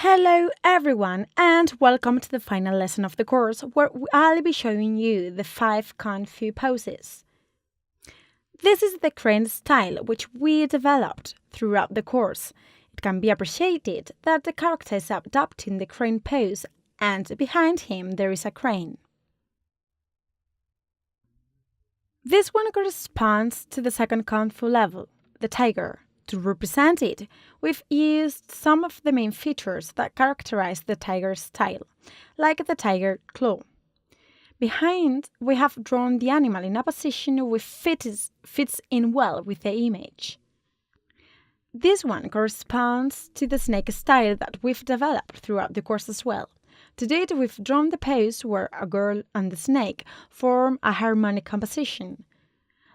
Hello everyone and welcome to the final lesson of the course where I'll be showing you the 5 Kung Fu poses. This is the crane style which we developed throughout the course. It can be appreciated that the character is adopting the crane pose and behind him there is a crane. This one corresponds to the second Kung Fu level, the tiger. To represent it, we've used some of the main features that characterize the tiger style, like the tiger claw. Behind, we have drawn the animal in a position which fits in well with the image. This one corresponds to the snake style that we've developed throughout the course as well. To date, we've drawn the pose where a girl and the snake form a harmonic composition.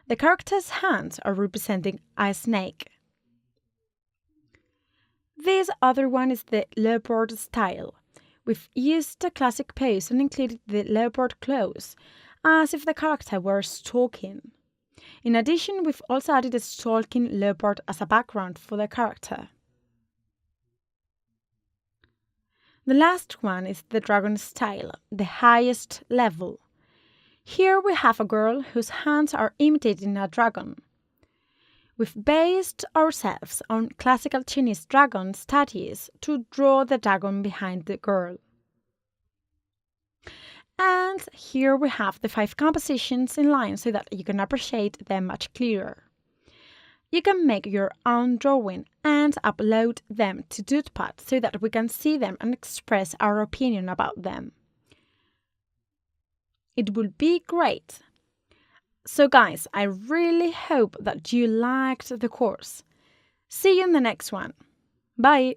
The character's hands are representing a snake. This other one is the Leopard style. We've used the classic pose and included the leopard claws, as if the character were stalking. In addition, we've also added a stalking leopard as a background for the character. The last one is the dragon style, the highest level. Here we have a girl whose hands are imitating a dragon. We've based ourselves on classical Chinese dragon statues to draw the dragon behind the girl. And here we have the 5 compositions in line so that you can appreciate them much clearer. You can make your own drawing and upload them to Doodpad so that we can see them and express our opinion about them. It would be great. So guys, I really hope that you liked the course. See you in the next one. Bye!